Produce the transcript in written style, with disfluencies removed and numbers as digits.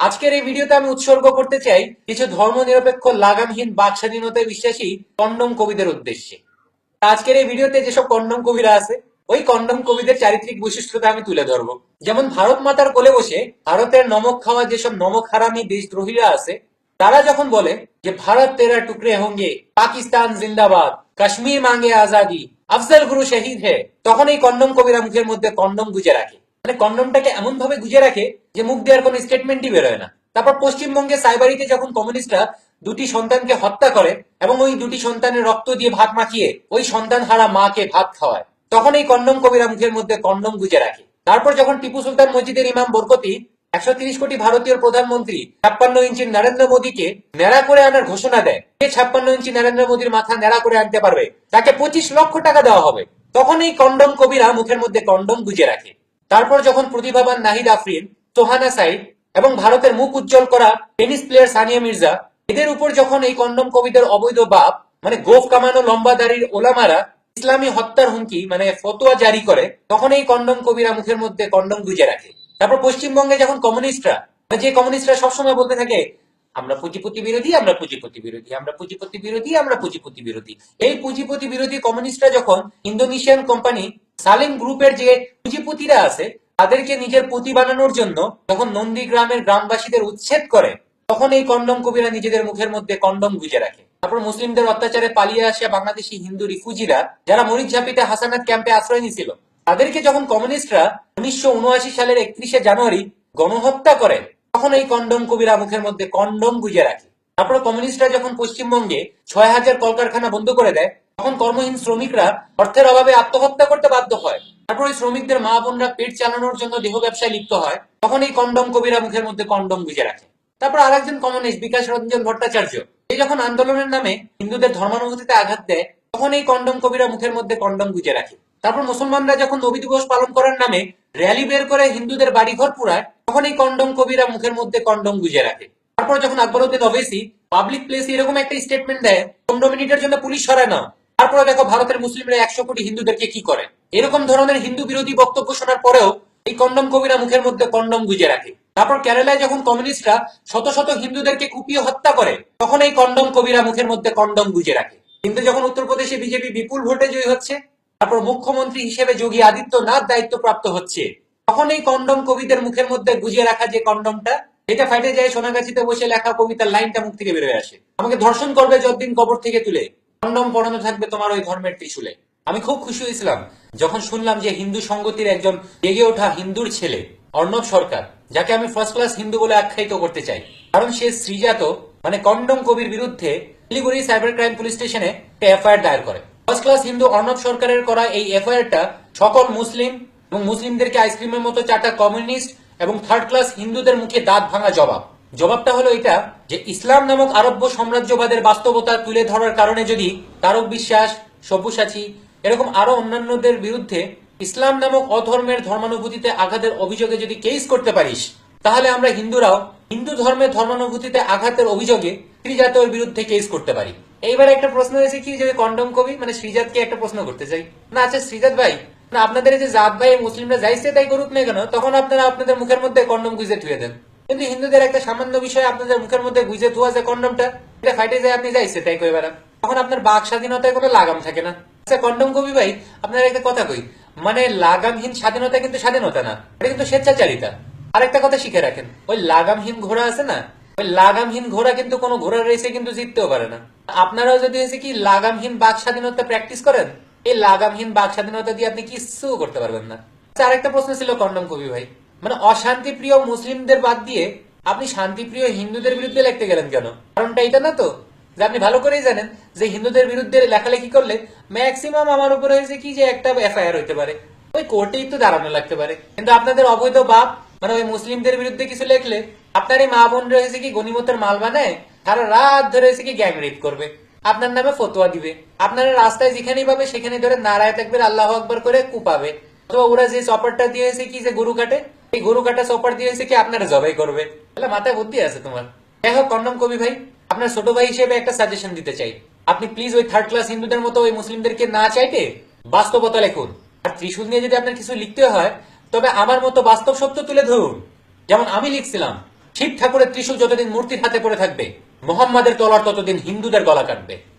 আজকের এই ভিডিওতে আমি উৎসর্গ করতে চাই কিছু ধর্মনিরপেক্ষ লাগামহীন বাক স্বাধীনতায় বিশ্বাসী কন্ডম কবিদের উদ্দেশ্যে। আজকের এই ভিডিওতে যেসব কন্ডম কবিরা আছে ওই কন্ডম কবিদের চারিত্রিক বৈশিষ্ট্যতা আমি তুলে ধরবো। যেমন ভারত মাতার কোলে বসে ভারতের নমক খাওয়া যেসব নমক হারামি দেশদ্রোহীরা আছে, তারা যখন বলে যে ভারত তেরা টুকরে হোঙ্গে, পাকিস্তান জিন্দাবাদ, কাশ্মীর মাঙ্গে আজাদি, আফজল গুরু শহীদ হে, তখন এই কন্ডম কবিরা মুখের মধ্যে কন্ডম গুজে রাখে। মানে কন্ডমটাকে এমন ভাবে গুজে রাখে যে মুখ দেওয়ার কোনো স্টেটমেন্টই বেরোয় না। তারপর পশ্চিমবঙ্গে সাইবারিতে যখন কমিউনিস্টরা দুটি সন্তানকে হত্যা করে এবং ওই দুটি সন্তানের রক্ত দিয়ে ভাত মাখিয়ে ওই সন্তান হারা মাকে ভাত খাওয়ায়, তখন এই কন্ডম কবিরা মুখের মধ্যে কন্ডম গুজে রাখে। তারপর যখন টিপু সুলতান মসজিদের ইমাম বরকতি 130 কোটি ভারতীয় প্রধানমন্ত্রী 56 ইঞ্চির নরেন্দ্র মোদীকে ন্যাড়া করে আনার ঘোষণা দেয়, যে 56 ইঞ্চি নরেন্দ্র মোদীর মাথা ন্যাড়া করে আনতে পারবে তাকে 25 লক্ষ টাকা দেওয়া হবে, তখন এই কন্ডম কবিরা মুখের মধ্যে কন্ডম গুজে রাখে। তারপর যখন প্রতিভাবান নাহিদ আফরিন, সোহানা সাইদ এবং ভারতের মুখ উজ্জ্বল করা টেনিস প্লেয়ার সানিয়া মির্জা, এদের উপর যখন এই কন্ডম কবিদের অবৈধ বাপ মানে গোফ কামানো লম্বা দাড়ির ওলামারা ইসলামী হত্যার হুমকি মানে ফতোয়া জারি করে, তখন এই কন্ডম কবিরা মুখের মধ্যে কন্ডম গুজে রাখে। তারপর পশ্চিমবঙ্গে যখন কমিউনিস্টরা যে কমিউনিস্টরা সবসময় বলতে থাকে আমরা পুঁজিপতি বিরোধী, আমরা পুঁজিপতি বিরোধী, আমরা পুঁজিপতি বিরোধী, আমরা পুঁজিপতি বিরোধী, এই পুঁজিপতি বিরোধী কমিউনিস্টরা যখন ইন্দোনেশিয়ান কোম্পানি সালিম গ্রুপের যে পুঁজিপতিরা আছে তাদেরকে নিজের পুঁতি বানানোর জন্য যখন নন্দীগ্রামের গ্রামবাসীদের উচ্ছেদ করে, তখন এই কন্ডম কবিরা নিজেদের মুখের মধ্যে কন্ডম গুজে রাখে। তারপর মুসলিমদের অত্যাচারে পালিয়ে আসা বাংলাদেশি হিন্দু রিফিউজিরা যারা মরিচঝাপিতে হাসানাত ক্যাম্পে আশ্রয় নিয়েছিল, তাদেরকে যখন কমিউনিস্টরা 1979 সালের 31শে জানুয়ারি গণহত্যা করে, তখন এই কন্ডম কবিরা মুখের মধ্যে কন্ডম গুজে রাখে। তারপর কমিউনিস্টরা যখন পশ্চিমবঙ্গে 6000 কলকারখানা বন্ধ করে দেয়, তখন কর্মহীন শ্রমিকরা অর্থের অভাবে আত্মহত্যা করতে বাধ্য হয়। তারপর ওই শ্রমিকদের মা বোনরা পেট চালানোর জন্য দেহ ব্যবসায় লিপ্ত হয়, তখন এই কন্ডম কবিরা মুখের মধ্যে কন্ডম গুজে রাখে। তারপর আরেকজন কমিউনিস্ট বিকাশ রঞ্জন ভট্টাচার্য, এই যখন আন্দোলনের নামে হিন্দুদের ধর্মানুভূতিতে আঘাত দেয়, তখন এই কন্ডম কবিরা মুখের মধ্যে কন্ডম গুজে রাখে। তারপর মুসলমানরা যখন নবী দিবস পালন করার নামে র্যালি বের করে হিন্দুদের বাড়িঘর পুরায়, তখন এই কন্ডম কবিরা মুখের মধ্যে কন্ডম গুজে রাখে। তারপর যখন আকবরউদ্দিন ওবেসি পাবলিক প্লেসে এরকম একটা স্টেটমেন্ট দেয় 15 মিনিটের জন্য পুলিশ সরায় না, তারপরে দেখো ভারতের মুসলিমরা 100 কোটি হিন্দুদেরকে কি করে। এরকম ধরনের হিন্দু বিরোধী বক্তব্য শোনার পরেও এই কন্ডম কবিরা মুখের মধ্যে কন্ডম গুজে রাখে। তারপর কেরালায় যখন কমিউনিস্টরা শত শত হিন্দুদেরকে কুপিয়ে হত্যা করে, তখন এই কন্ডম কবিরা মুখের মধ্যে কন্ডম গুজে রাখে। কিন্তু যখন উত্তরপ্রদেশে বিজেপি বিপুল ভোটে জয়ী হচ্ছে, তারপর মুখ্যমন্ত্রী হিসেবে যোগী আদিত্যনাথ দায়িত্ব প্রাপ্ত হচ্ছে, তখন এই কন্ডম কবিদের মুখের মধ্যে গুজে রাখা যে কন্ডমটা, এটা ফাইটে যায় সোনাগাছিতে বসে লেখা কবিতার লাইনটা মুখ থেকে বেরোয় আসে, আমাকে ধর্ষণ করবে যতদিন কবর থেকে তুলে, কন্ডম পরানো থাকবে তোমার ওই ধর্মের ত্রিশূলে। আমি খুব খুশি হয়েছিলাম যখন শুনলাম যে হিন্দু সংগতির একজন জেগে ওঠা হিন্দুর ছেলে অর্ণব সরকার, যাকে আমি ফার্স্ট ক্লাস হিন্দু বলে আখ্যায়িত করতে চাই, কারণ সে শ্রীজাত মানে কন্ডম কবির বিরুদ্ধে শিলিগুড়ি সাইবার ক্রাইম পুলিশ স্টেশনে এফআইআর দায়ের করে। ফার্স্ট ক্লাস হিন্দু অর্ণব সরকারের করা এই এফআইআরটা সকল মুসলিম এবং মুসলিমদেরকে আইসক্রিমের মতো চাটা কমিউনিস্ট এবং থার্ড ক্লাস হিন্দুদের মুখে দাঁত ভাঙা জবাব। জবাবটা হলো এটা যে ইসলাম নামক আরব্য সাম্রাজ্যবাদের বাস্তবতা তুলে ধরার কারণে যদি তারক বিশ্বাস, সব্যসাচী এরকম আরো অন্যান্যদের বিরুদ্ধে ইসলাম নামক অধর্মের ধর্মানুভূতিতে আঘাতের অভিযোগে যদি কেস করতে পারিস, তাহলে আমরা হিন্দুরাও হিন্দু ধর্মের ধর্মানুভূতিতে আঘাতের অভিযোগে শ্রীজাতের বিরুদ্ধে কেস করতে পারি। এইবার একটা প্রশ্ন হয়েছে কি যে কন্ডম কবি মানে শ্রীজাতকে একটা প্রশ্ন করতে চাই না, আচ্ছা শ্রীজাত ভাই, না আপনাদের এই যে জাত ভাই মুসলিমরা যাইছে তাই করুক না কেন, তখন আপনারা আপনাদের মুখের মধ্যে কন্ডম গুজে ধুয়ে দেন, কিন্তু হিন্দুদের একটা সামান্য বিষয় আপনাদের মুখের মধ্যে গুজে ধোয়া যে কন্ডমটা, এটা ফাইটে যায় আপনি যাইছে তাই কই বেড়ান, তখন আপনার বাক স্বাধীনতায় কোনো লাগাম থাকে না। আচ্ছা কন্ডম কবি ভাই, আপনার একটা কথা কই, মানে লাগামহীন স্বাধীনতা কিন্তু স্বাধীনতা না, এটা কিন্তু স্বেচ্ছাচারিতা। আরেকটা কথা শিখে রাখেন, ওই লাগামহীন ঘোড়া আছে না, ওই লাগামহীন ঘোড়া কিন্তু কোনো ঘোড়ার রেসে কিন্তু জিততেও পারে না। আপনারাও যদি হয়েছে কি লাগামহীন বাক স্বাধীনতা প্র্যাকটিস করেন, এই লাগামহীন বাক স্বাধীনতা দিয়ে আপনি কিছু করতে পারবেন না। আচ্ছা আরেকটা প্রশ্ন ছিল কন্ডম কবি ভাই, মানে অশান্তি প্রিয় মুসলিমদের বাদ দিয়ে আপনি শান্তিপ্রিয় হিন্দুদের বিরুদ্ধে লিখতে গেলেন কেন? কারণটা এটা না তো যে আপনি ভালো করেই জানেন যে হিন্দুদের বিরুদ্ধে লেখালেখি করলে ম্যাক্সিমাম আমার উপরে হয়েছে কি যে একটা এফআইআর হইতে পারে, ওই কোর্টেই তো দাঁড়ানো লাগতে পারে। কিন্তু আপনাদের অবৈধ বাপ মানে ওই মুসলিমদের বিরুদ্ধে কিছু লেখলে আপনার এই মা বোন রয়েছে কি গনিমতের মাল বানায় সারা রাত ধরে হয়েছে কি গ্যাং রেপ করবে, আপনার নামে ফতোয়া দিবে, আপনারা রাস্তায় যেখানেই পাবে সেখানে ধরে নারায় থাকবে আল্লাহ আকবার করে কুপাবে, অথবা ওরা যে চপারটা দিয়েছে কি যে গরু কাটে, এই গরু কাটা চপার দিয়েছে কি আপনারা জবাই করবে। তাহলে মাথায় বুদ্ধি আছে তোমার। যাই হোক কন্ডম কবি ভাই, আপনার ছোট ভাই হিসেবে একটা সাজেশন দিতে চাই, আপনি প্লিজ ওই থার্ড ক্লাস হিন্দুদের মতো ওই মুসলিমদেরকে না চাইতে বাস্তবতা লিখুন। আর ত্রিশূল নিয়ে যদি আপনার কিছু লিখতে হয় তবে আমার মতো বাস্তব সত্য তুলে ধরুন। যেমন আমি লিখছিলাম শিব ঠাকুরের ত্রিশূল যতদিন মূর্তির হাতে পড়ে থাকবে, মোহাম্মদের তলোয়ার ততদিন হিন্দুদের গলা কাটবে।